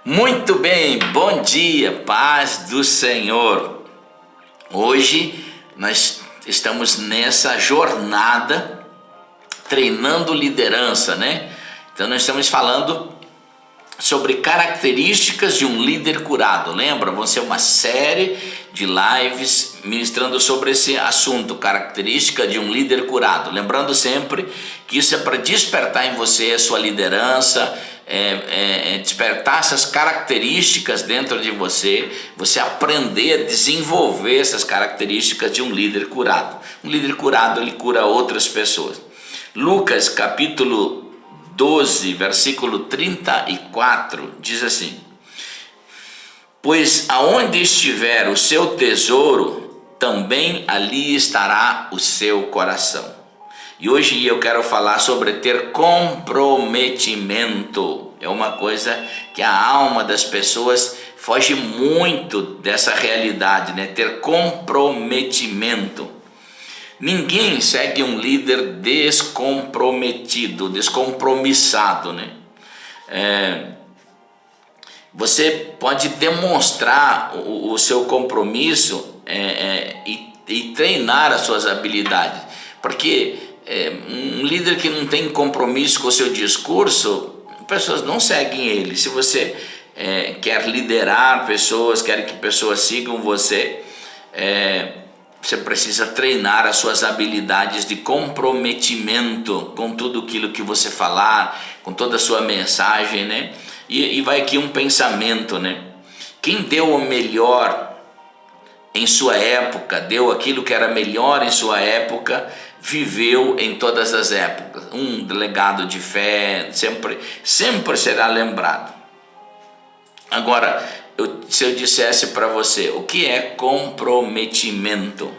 Muito bem, bom dia, paz do Senhor. Hoje nós estamos nessa jornada treinando liderança, né? Então nós estamos falando sobre características de um líder curado. Lembra? Vão ser uma série de lives ministrando sobre esse assunto, característica de um líder curado. Lembrando sempre que isso é para despertar em você a sua liderança, despertar essas características dentro de você, você aprender a desenvolver essas características de um líder curado. Um líder curado, ele cura outras pessoas. Lucas capítulo 12, versículo 34, diz assim: pois aonde estiver o seu tesouro, também ali estará o seu coração. E hoje eu quero falar sobre ter comprometimento. É uma coisa que a alma das pessoas foge muito dessa realidade, né? Ter comprometimento. Ninguém segue um líder descomprometido, descompromissado, né? Você pode demonstrar o seu compromisso e treinar as suas habilidades, porque um líder que não tem compromisso com o seu discurso, pessoas não seguem ele. Se você quer liderar pessoas, quer que pessoas sigam você, você precisa treinar as suas habilidades de comprometimento com tudo aquilo que você falar, com toda a sua mensagem, né? E vai aqui um pensamento, né? Quem deu o melhor em sua época, deu aquilo que era melhor em sua época, viveu em todas as épocas. Um legado de fé sempre será lembrado. Agora, se eu dissesse para você, o que é comprometimento?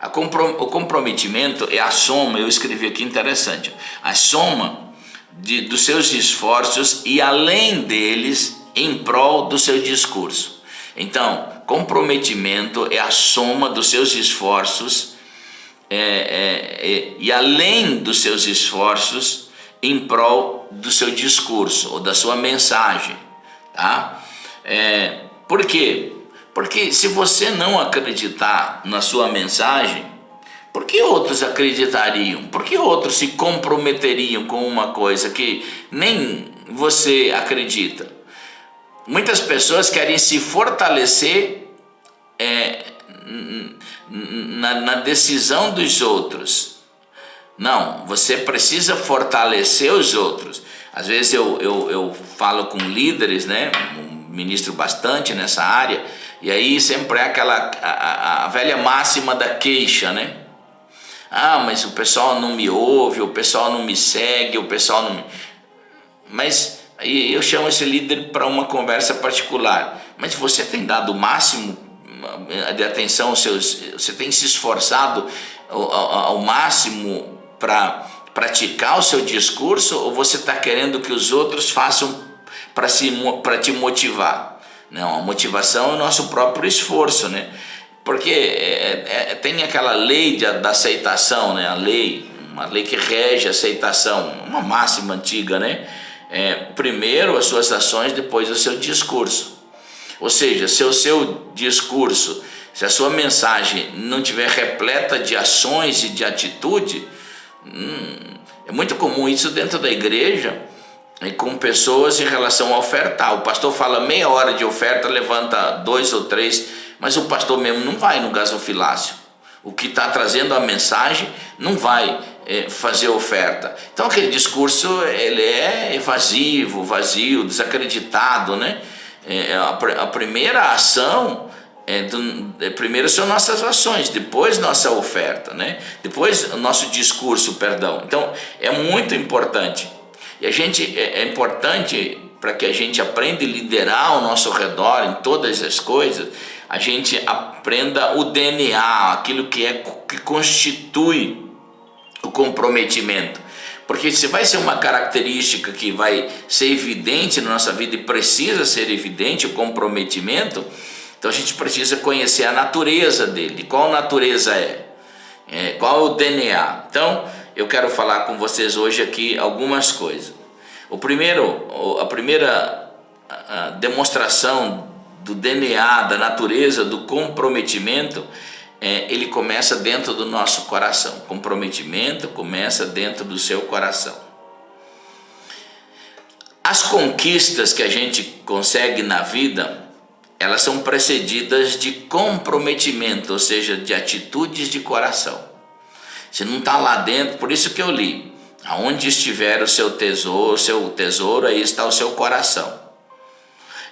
O comprometimento é a soma, eu escrevi aqui interessante, a soma dos seus esforços e além deles em prol do seu discurso. Então, comprometimento é a soma dos seus esforços e além dos seus esforços em prol do seu discurso ou da sua mensagem, tá? Por quê? Porque se você não acreditar na sua mensagem, por que outros acreditariam? Por que outros se comprometeriam com uma coisa que nem você acredita? Muitas pessoas querem se fortalecer na decisão dos outros. Não, você precisa fortalecer os outros. Às vezes eu falo com líderes, né? Ministro bastante nessa área, e aí sempre é a velha máxima da queixa, né? Ah, mas o pessoal não me ouve, o pessoal não me segue, o pessoal não me... Mas aí eu chamo esse líder para uma conversa particular. Mas você tem dado o máximo de atenção aos seus... Você tem se esforçado ao máximo para praticar o seu discurso, ou você está querendo que os outros façam para te motivar? Não, a motivação é o nosso próprio esforço, né? Porque tem aquela lei da aceitação, né? Uma lei que rege a aceitação, uma máxima antiga, né? Primeiro as suas ações, depois o seu discurso. Ou seja, se o seu discurso, se a sua mensagem não tiver repleta de ações e de atitude, é muito comum isso dentro da igreja, com pessoas em relação a ofertar. O pastor fala meia hora de oferta, levanta 2 ou 3, mas o pastor mesmo não vai no gasofilácio. O que está trazendo a mensagem não vai fazer oferta. Então aquele discurso ele é evasivo, vazio, desacreditado, né? A primeira ação primeiro são nossas ações, depois nossa oferta, né? Depois o nosso discurso, perdão. Então é muito importante. E é importante para que a gente aprenda a liderar ao nosso redor em todas as coisas, a gente aprenda o DNA, aquilo que constitui o comprometimento. Porque se vai ser uma característica que vai ser evidente na nossa vida e precisa ser evidente, o comprometimento, então a gente precisa conhecer a natureza dele. Qual natureza qual é o DNA? Então eu quero falar com vocês hoje aqui algumas coisas. A primeira a demonstração do DNA, da natureza do comprometimento, ele começa dentro do nosso coração. Comprometimento começa dentro do seu coração. As conquistas que a gente consegue na vida, elas são precedidas de comprometimento, ou seja, de atitudes de coração. Se não está lá dentro, por isso que eu li, aonde estiver o seu tesouro, aí está o seu coração.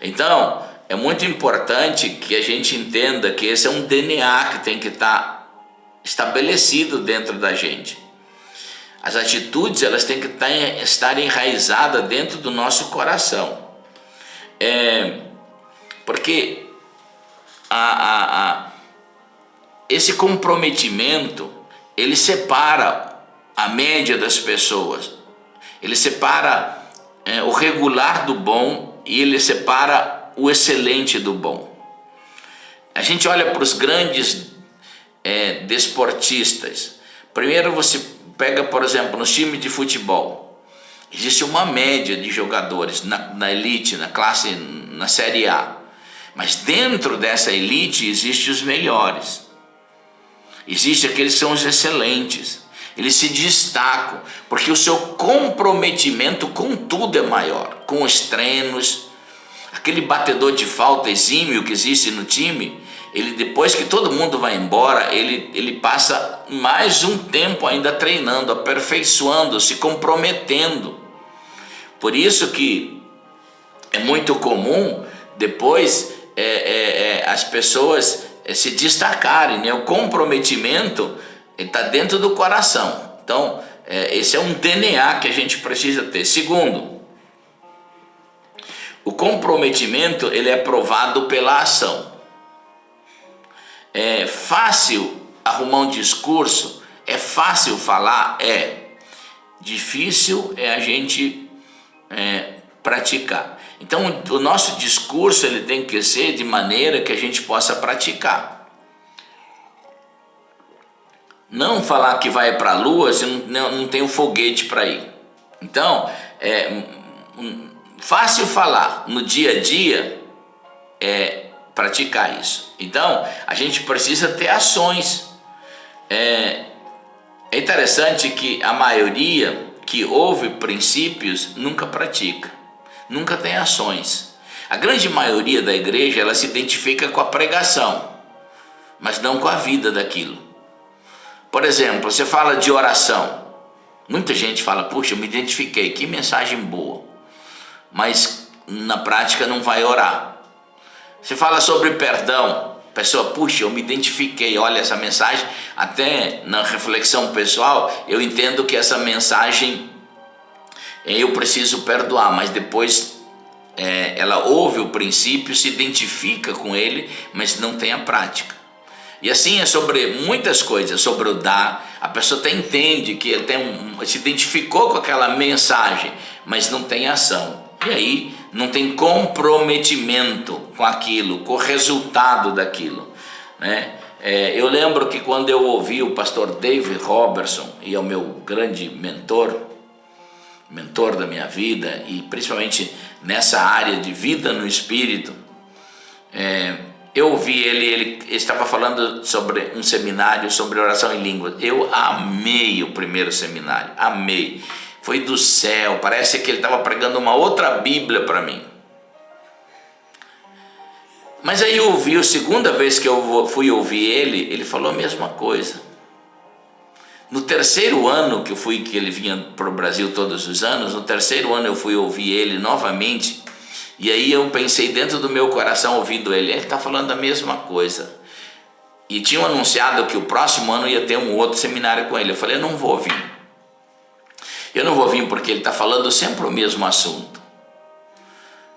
Então, é muito importante que a gente entenda que esse é um DNA que tem que estar estabelecido dentro da gente. As atitudes, elas têm que estar enraizadas dentro do nosso coração. Porque esse comprometimento, ele separa a média das pessoas. Ele separa o regular do bom e ele separa o excelente do bom. A gente olha para os grandes desportistas. Primeiro você pega, por exemplo, nos times de futebol. Existe uma média de jogadores na elite, na classe, na Série A. Mas dentro dessa elite existem os melhores. Existem aqueles que são os excelentes. Eles se destacam, porque o seu comprometimento com tudo é maior. Com os treinos, aquele batedor de falta exímio que existe no time, ele, depois que todo mundo vai embora, ele passa mais um tempo ainda treinando, aperfeiçoando, se comprometendo. Por isso que é muito comum depois as pessoas se destacarem, né? O comprometimento está dentro do coração. Então, esse é um DNA que a gente precisa ter. Segundo, o comprometimento, ele é provado pela ação. É fácil arrumar um discurso? É fácil falar? Difícil é a gente praticar. Então o nosso discurso, ele tem que ser de maneira que a gente possa praticar. Não falar que vai para a lua se não tem um foguete para ir. Então fácil falar, no dia a dia praticar isso. Então a gente precisa ter ações. É interessante que a maioria que ouve princípios nunca pratica, nunca tem ações. A grande maioria da igreja, ela se identifica com a pregação, mas não com a vida daquilo. Por exemplo, você fala de oração, muita gente fala, puxa, eu me identifiquei, que mensagem boa, mas na prática não vai orar. Você fala sobre perdão, a pessoa, puxa, eu me identifiquei, olha essa mensagem, até na reflexão pessoal, eu entendo que essa mensagem eu preciso perdoar, mas depois ela ouve o princípio, se identifica com ele, mas não tem a prática. E assim é sobre muitas coisas, sobre o dar, a pessoa até entende que ele se identificou com aquela mensagem, mas não tem ação. E aí não tem comprometimento com aquilo, com o resultado daquilo, né? Eu lembro que quando eu ouvi o pastor David Robertson, e é o meu grande mentor da minha vida, e principalmente nessa área de vida no Espírito, eu ouvi ele estava falando sobre um seminário sobre oração em línguas. Eu amei o primeiro seminário, amei. Foi do céu, parece que ele estava pregando uma outra Bíblia para mim. Mas aí eu ouvi, a segunda vez que eu fui ouvir ele falou a mesma coisa. No terceiro ano que ele vinha para o Brasil todos os anos, no terceiro ano eu fui ouvir ele novamente, e aí eu pensei dentro do meu coração, ouvindo ele está falando a mesma coisa. E tinham anunciado que o próximo ano ia ter um outro seminário com ele. Eu falei, eu não vou vir. Eu não vou vir porque ele está falando sempre o mesmo assunto.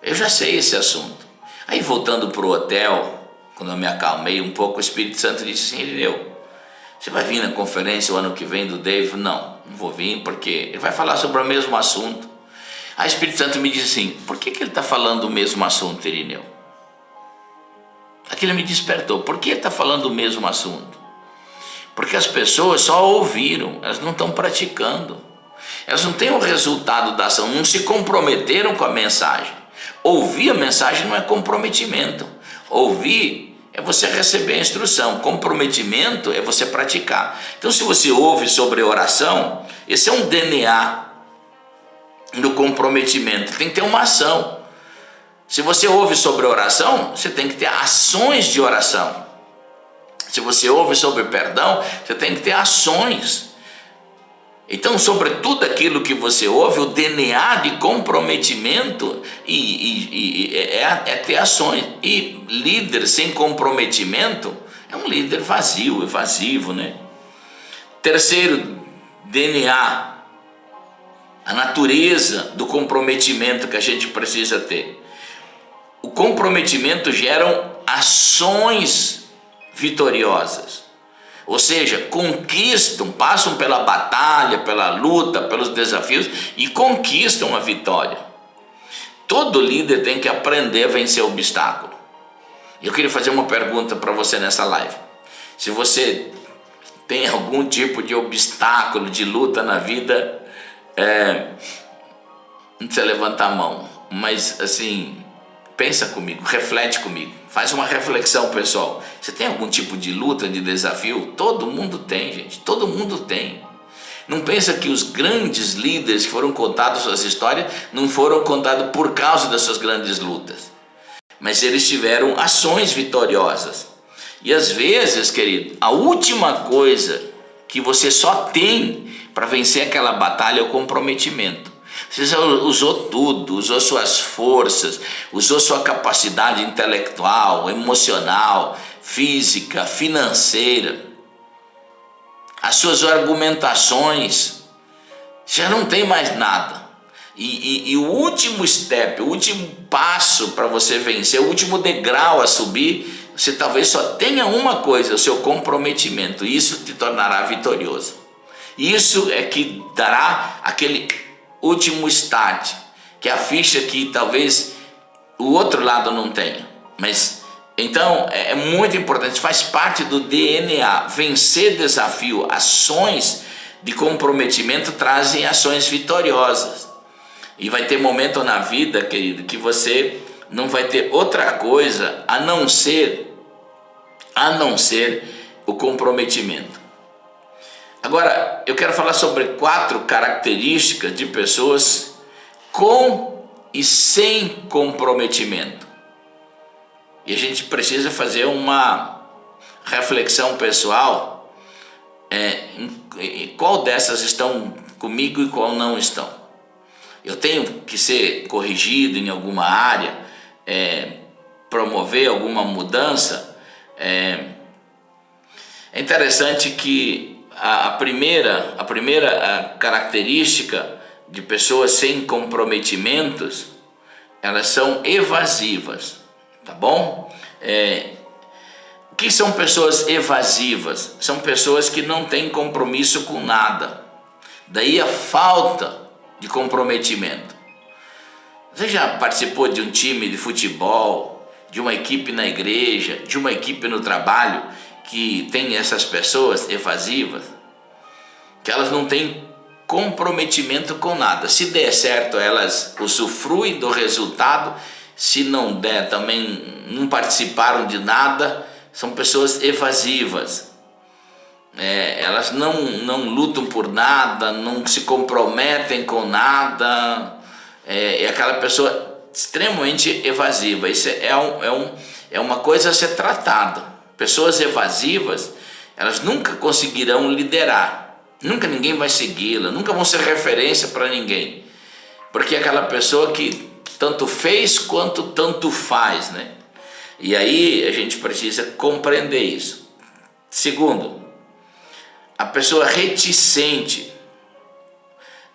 Eu já sei esse assunto. Aí voltando para o hotel, quando eu me acalmei um pouco, o Espírito Santo disse assim, Irineu, você vai vir na conferência o ano que vem do David? Não vou vir porque ele vai falar sobre o mesmo assunto. Aí o Espírito Santo me disse assim, por que ele está falando o mesmo assunto, Irineu? Aquilo me despertou, por que ele está falando o mesmo assunto? Porque as pessoas só ouviram, elas não estão praticando. Elas não têm o resultado da ação, não se comprometeram com a mensagem. Ouvir a mensagem não é comprometimento. Ouvir é você receber a instrução. Comprometimento é você praticar. Então, se você ouve sobre oração, esse é um DNA do comprometimento. Tem que ter uma ação. Se você ouve sobre oração, você tem que ter ações de oração. Se você ouve sobre perdão, você tem que ter ações. Então, sobre tudo aquilo que você ouve, o DNA de comprometimento é ter ações. E líder sem comprometimento é um líder vazio, evasivo, né? Terceiro, DNA, a natureza do comprometimento que a gente precisa ter. O comprometimento gera ações vitoriosas. Ou seja, conquistam, passam pela batalha, pela luta, pelos desafios e conquistam a vitória. Todo líder tem que aprender a vencer o obstáculo. Eu queria fazer uma pergunta para você nessa live. Se você tem algum tipo de obstáculo, de luta na vida, não precisa levantar a mão, mas assim, pensa comigo, reflete comigo, faz uma reflexão pessoal. Você tem algum tipo de luta, de desafio? Todo mundo tem, gente, todo mundo tem. Não pensa que os grandes líderes que foram contados suas histórias não foram contados por causa das suas grandes lutas, mas eles tiveram ações vitoriosas. E às vezes, querido, a última coisa que você só tem para vencer aquela batalha é o comprometimento. Você já usou tudo, usou suas forças, usou sua capacidade intelectual, emocional, física, financeira, as suas argumentações, já não tem mais nada. E o último step, o último passo para você vencer, o último degrau a subir, você talvez só tenha uma coisa, o seu comprometimento. Isso te tornará vitorioso. Isso é que dará aquele último start, que é a ficha que talvez o outro lado não tenha. Mas então é muito importante, faz parte do DNA. Vencer desafio, ações de comprometimento trazem ações vitoriosas. E vai ter momento na vida, querido, que você não vai ter outra coisa a não ser o comprometimento. Agora, eu quero falar sobre 4 características de pessoas com e sem comprometimento. E a gente precisa fazer uma reflexão pessoal, qual dessas estão comigo e qual não estão. Eu tenho que ser corrigido em alguma área, promover alguma mudança. É interessante que a primeira característica de pessoas sem comprometimentos, elas são evasivas, tá bom? O que são pessoas evasivas? São pessoas que não têm compromisso com nada, daí a falta de comprometimento. Você já participou de um time de futebol, de uma equipe na igreja, de uma equipe no trabalho, que tem essas pessoas evasivas, que elas não têm comprometimento com nada? Se der certo, elas usufruem do resultado. Se não der, também não participaram de nada. São pessoas evasivas. Elas não lutam por nada, não se comprometem com nada. É aquela pessoa extremamente evasiva. Isso é uma coisa a ser tratada. Pessoas evasivas, elas nunca conseguirão liderar, nunca ninguém vai segui-la, nunca vão ser referência para ninguém, porque é aquela pessoa que tanto fez quanto tanto faz, né? E aí a gente precisa compreender isso. Segundo, a pessoa reticente.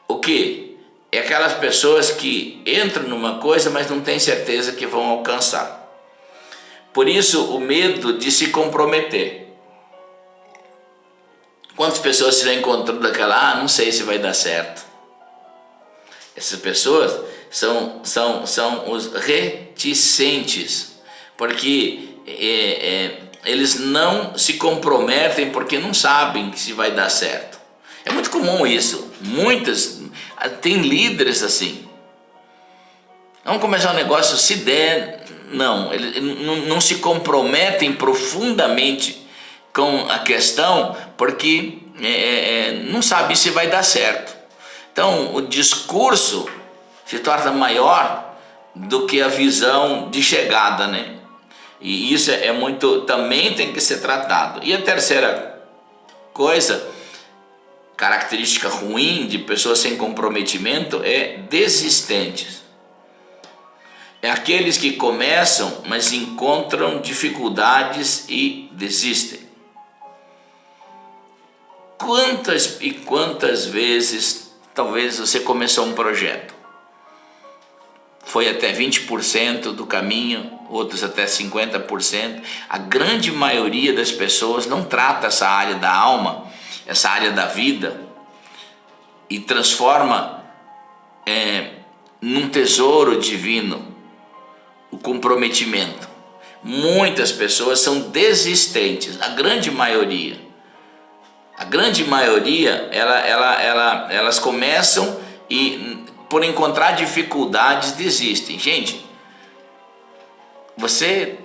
O que? É aquelas pessoas que entram numa coisa, mas não têm certeza que vão alcançar. Por isso, o medo de se comprometer. Quantas pessoas você já encontrou daquela, não sei se vai dar certo? Essas pessoas são os reticentes, porque eles não se comprometem porque não sabem se vai dar certo. É muito comum isso. Tem líderes assim. Vamos começar um negócio, se der, não. Eles não se comprometem profundamente com a questão, porque não sabe se vai dar certo. Então o discurso se torna maior do que a visão de chegada, né? E isso é muito, também tem que ser tratado. E a terceira coisa, característica ruim de pessoas sem comprometimento, é desistentes. É aqueles que começam, mas encontram dificuldades e desistem. Quantas e quantas vezes talvez você começou um projeto, foi até 20% do caminho, outros até 50%. A grande maioria das pessoas não trata essa área da alma, essa área da vida, e transforma num tesouro divino o comprometimento. Muitas pessoas são desistentes, a grande maioria. Elas começam e, por encontrar dificuldades, desistem. Gente, você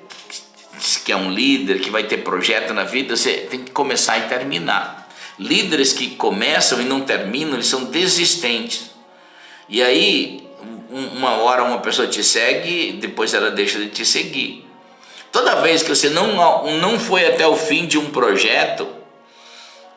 que é um líder, que vai ter projeto na vida, você tem que começar e terminar. Líderes que começam e não terminam, eles são desistentes. E aí, uma hora uma pessoa te segue, depois ela deixa de te seguir. Toda vez que você não foi até o fim de um projeto,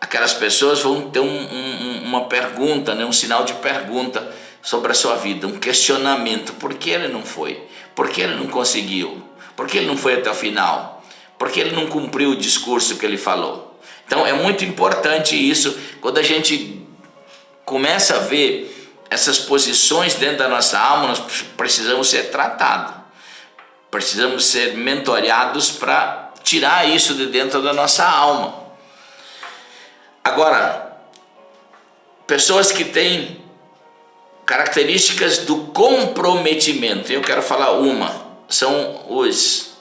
aquelas pessoas vão ter uma pergunta, né? Um sinal de pergunta sobre a sua vida, um questionamento. Por que ele não foi? Por que ele não conseguiu? Por que ele não foi até o final? Por que ele não cumpriu o discurso que ele falou? Então é muito importante isso, quando a gente começa a ver essas posições dentro da nossa alma, nós precisamos ser tratados, precisamos ser mentoreados para tirar isso de dentro da nossa alma. Agora, pessoas que têm características do comprometimento, eu quero falar são os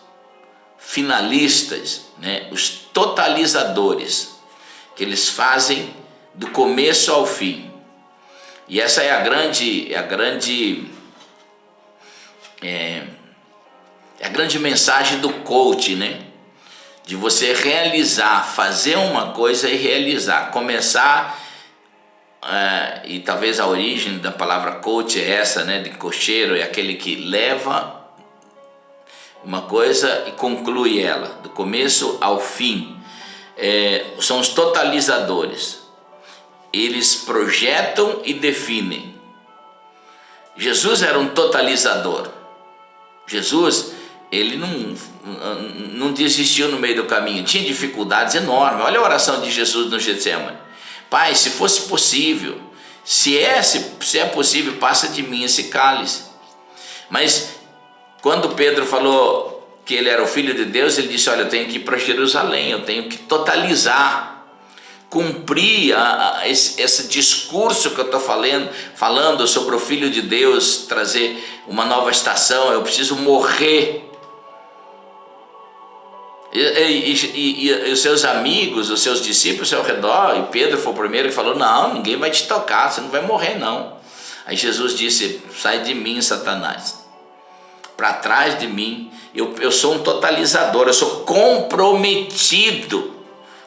finalistas, né? Os totalizadores, que eles fazem do começo ao fim. E essa é a grande mensagem do coach, né? De você realizar, fazer uma coisa e realizar, começar, e talvez a origem da palavra coach é essa, né? De cocheiro, é aquele que leva uma coisa e conclui ela, do começo ao fim. São os totalizadores. Eles projetam e definem. Jesus era um totalizador. Jesus, ele não desistiu no meio do caminho, tinha dificuldades enormes. Olha a oração de Jesus no Getsemane: Pai, se fosse possível, se é possível, passa de mim esse cálice. Mas quando Pedro falou que ele era o Filho de Deus, ele disse: olha, eu tenho que ir para Jerusalém, eu tenho que totalizar, cumprir esse discurso que eu estou falando sobre o Filho de Deus, trazer uma nova estação, eu preciso morrer. E os seus amigos, os seus discípulos ao redor, e Pedro foi o primeiro que falou: não, ninguém vai te tocar, você não vai morrer não. Aí Jesus disse: sai de mim, Satanás, para trás de mim. Eu sou um totalizador, eu sou comprometido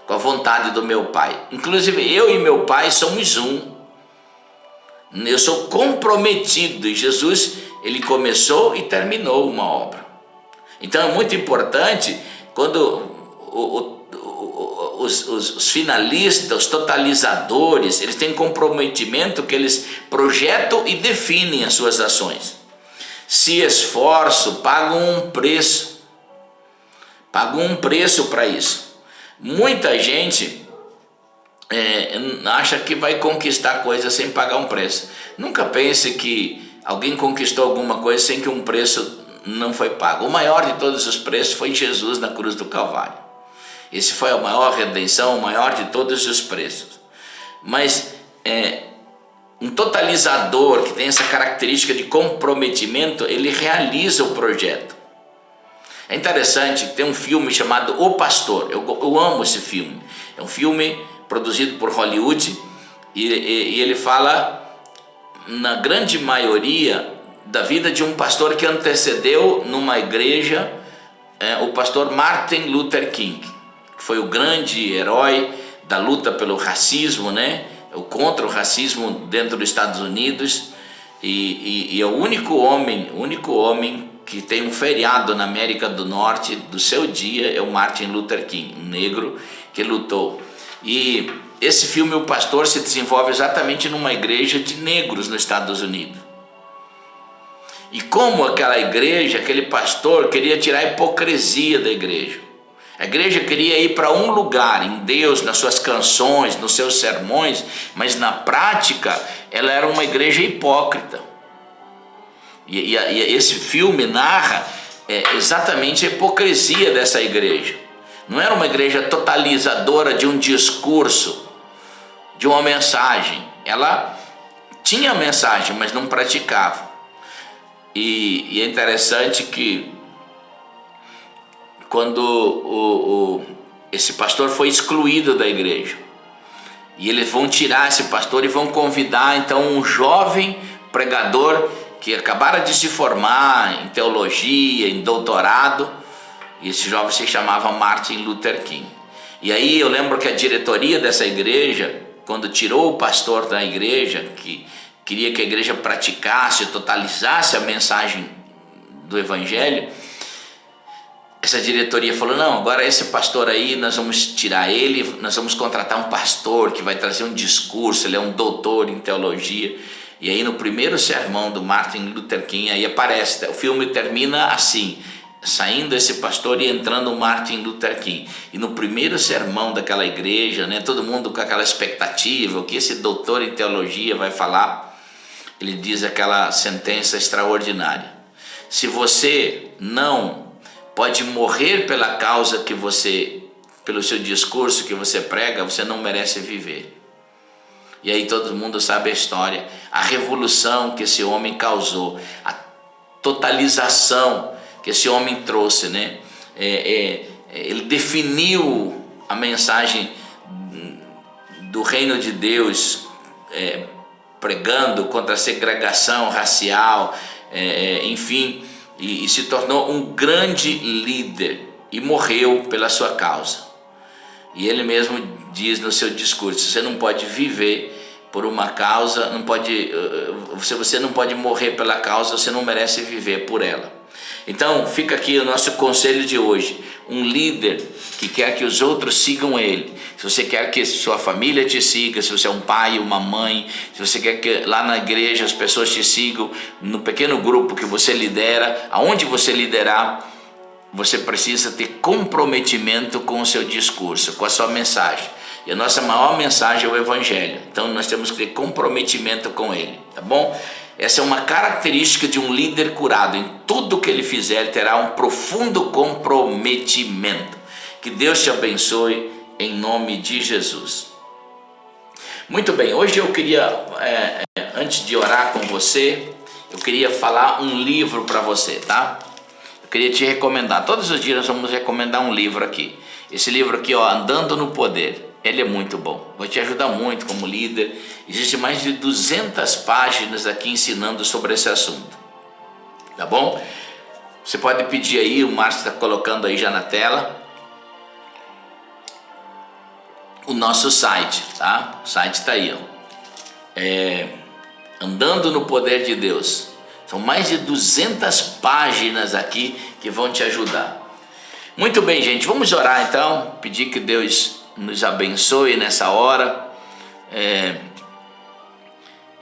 com a vontade do meu Pai. Inclusive eu e meu Pai somos um. Eu sou comprometido, e Jesus, ele começou e terminou uma obra. Então é muito importante quando os finalistas, os totalizadores, eles têm comprometimento, que eles projetam e definem as suas ações. Se esforçam, pagam um preço para isso. Muita gente acha que vai conquistar coisas sem pagar um preço. Nunca pense que alguém conquistou alguma coisa sem que um preço não foi pago. O maior de todos os preços foi Jesus na cruz do Calvário. Esse foi a maior redenção, o maior de todos os preços. Mas um totalizador que tem essa característica de comprometimento, ele realiza o projeto. É interessante que tem um filme chamado O Pastor. Eu amo esse filme. É um filme produzido por Hollywood, e ele fala, na grande maioria, da vida de um pastor que antecedeu numa igreja o pastor Martin Luther King, que foi o grande herói da luta pelo racismo, né? Contra o racismo dentro dos Estados Unidos, e é o único homem que tem um feriado na América do Norte do seu dia, é o Martin Luther King, um negro que lutou. E esse filme, O Pastor, se desenvolve exatamente numa igreja de negros nos Estados Unidos. E como aquela igreja, aquele pastor queria tirar a hipocrisia da igreja. A igreja queria ir para um lugar, em Deus, nas suas canções, nos seus sermões, mas na prática ela era uma igreja hipócrita. E esse filme narra exatamente a hipocrisia dessa igreja. Não era uma igreja totalizadora de um discurso, de uma mensagem. Ela tinha a mensagem, mas não praticava. E é interessante que quando esse pastor foi excluído da igreja, e eles vão tirar esse pastor e vão convidar então um jovem pregador que acabara de se formar em teologia, em doutorado, e esse jovem se chamava Martin Luther King. E aí eu lembro que a diretoria dessa igreja, quando tirou o pastor da igreja, que queria que a igreja praticasse, totalizasse a mensagem do evangelho, essa diretoria falou: não, agora esse pastor aí, nós vamos tirar ele, nós vamos contratar um pastor que vai trazer um discurso, ele é um doutor em teologia. E aí no primeiro sermão do Martin Luther King, aí aparece, o filme termina assim, saindo esse pastor e entrando o Martin Luther King. E no primeiro sermão daquela igreja, né, todo mundo com aquela expectativa, o que esse doutor em teologia vai falar, ele diz aquela sentença extraordinária: se você não pode morrer pela causa que você, pelo seu discurso que você prega, você não merece viver. E aí todo mundo sabe a história, a revolução que esse homem causou, a totalização que esse homem trouxe, né? Ele definiu a mensagem do reino de Deus, pregando contra a segregação racial, enfim, e se tornou um grande líder e morreu pela sua causa. E ele mesmo diz no seu discurso: você não pode viver por uma causa, você não pode morrer pela causa, você não merece viver por ela. Então fica aqui o nosso conselho de hoje: um líder que quer que os outros sigam ele. Se você quer que sua família te siga, se você é um pai, uma mãe, se você quer que lá na igreja as pessoas te sigam, no pequeno grupo que você lidera, aonde você liderar, você precisa ter comprometimento com o seu discurso, com a sua mensagem. E a nossa maior mensagem é o evangelho. Então nós temos que ter comprometimento com ele, tá bom? Essa é uma característica de um líder curado. Em tudo que ele fizer, ele terá um profundo comprometimento. Que Deus te abençoe em nome de Jesus. Muito bem, hoje eu queria, antes de orar com você, eu queria falar um livro para você, tá? Eu queria te recomendar. Todos os dias nós vamos recomendar um livro aqui. Esse livro aqui, ó, Andando no Poder. Ele é muito bom, vai te ajudar muito como líder. Existem mais de 200 páginas aqui ensinando sobre esse assunto, tá bom? Você pode pedir aí, o Márcio está colocando aí já na tela o nosso site, tá? O site está aí, ó. Andando no Poder de Deus. São mais de 200 páginas aqui que vão te ajudar. Muito bem, gente, vamos orar então, pedir que Deus nos abençoe nessa hora,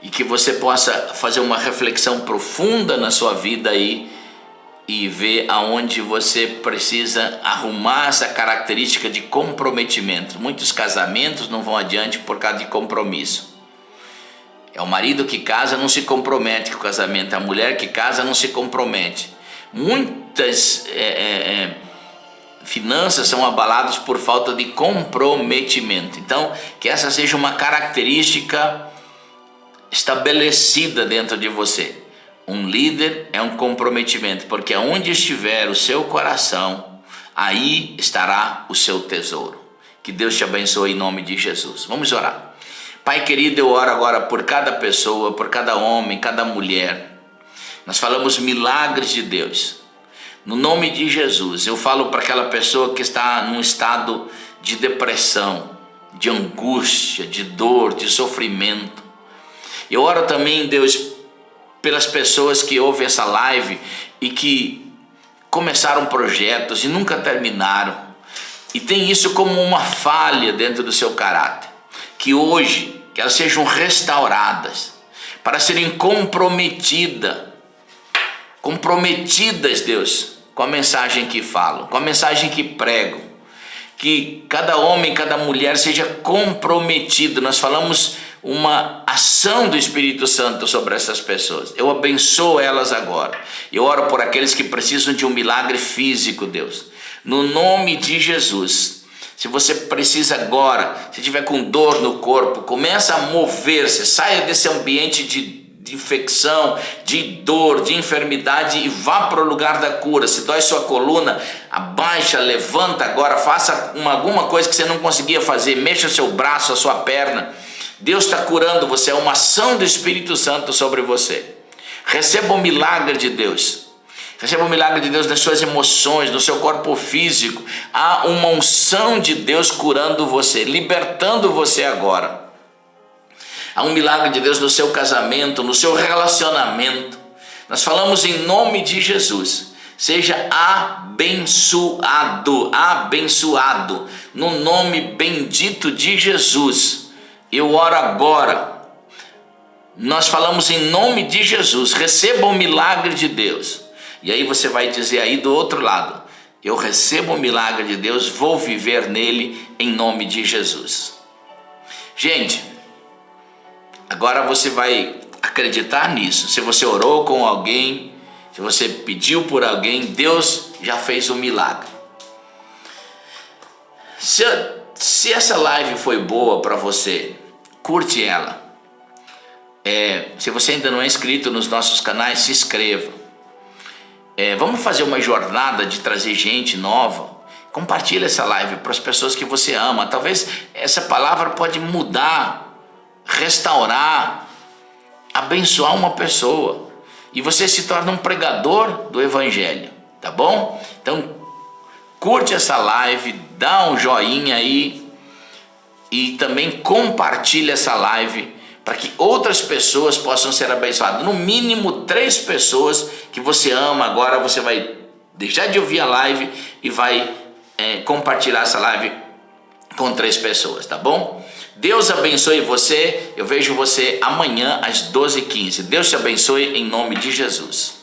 e que você possa fazer uma reflexão profunda na sua vida aí e ver aonde você precisa arrumar essa característica de comprometimento. Muitos casamentos não vão adiante por causa de compromisso. É o marido que casa, não se compromete com o casamento, a mulher que casa não se compromete. Muitas finanças são abaladas por falta de comprometimento. Então, que essa seja uma característica estabelecida dentro de você. Um líder é um comprometimento, porque aonde estiver o seu coração, aí estará o seu tesouro. Que Deus te abençoe em nome de Jesus. Vamos orar. Pai querido, eu oro agora por cada pessoa, por cada homem, cada mulher. Nós falamos milagres de Deus. No nome de Jesus, eu falo para aquela pessoa que está num estado de depressão, de angústia, de dor, de sofrimento. Eu oro também, Deus, pelas pessoas que ouvem essa live e que começaram projetos e nunca terminaram, e tem isso como uma falha dentro do seu caráter, que hoje, que elas sejam restauradas, para serem comprometidas, Deus, com a mensagem que falam, com a mensagem que pregam, que cada homem, cada mulher seja comprometido. Nós falamos uma ação do Espírito Santo sobre essas pessoas. Eu abençoo elas agora. Eu oro por aqueles que precisam de um milagre físico, Deus. No nome de Jesus. Se você precisa agora, se tiver com dor no corpo, começa a mover-se, saia desse ambiente de infecção, de dor, de enfermidade e vá para o lugar da cura. Se dói sua coluna, abaixa, levanta agora, faça alguma coisa que você não conseguia fazer, mexa seu braço, a sua perna. Deus está curando você, é uma ação do Espírito Santo sobre você. Receba o milagre de Deus. Receba o milagre de Deus nas suas emoções, no seu corpo físico. Há uma unção de Deus curando você, libertando você agora. Há um milagre de Deus no seu casamento, no seu relacionamento. Nós falamos em nome de Jesus. Seja abençoado, abençoado, no nome bendito de Jesus. Eu oro agora. Nós falamos em nome de Jesus. Receba o milagre de Deus. E aí você vai dizer aí do outro lado: eu recebo o milagre de Deus, vou viver nele em nome de Jesus. Gente, agora você vai acreditar nisso. Se você orou com alguém, se você pediu por alguém, Deus já fez um milagre. Se essa live foi boa para você, curte ela. Se você ainda não é inscrito nos nossos canais, se inscreva. Vamos fazer uma jornada de trazer gente nova. Compartilhe essa live para as pessoas que você ama. Talvez essa palavra pode mudar, restaurar, abençoar uma pessoa, e você se torna um pregador do Evangelho, tá bom? Então curte essa live, dá um joinha aí e também compartilha essa live para que outras pessoas possam ser abençoadas. No mínimo 3 pessoas que você ama. Agora você vai deixar de ouvir a live e vai compartilhar essa live com 3 pessoas, tá bom? Deus abençoe você. Eu vejo você amanhã às 12h15. Deus te abençoe em nome de Jesus.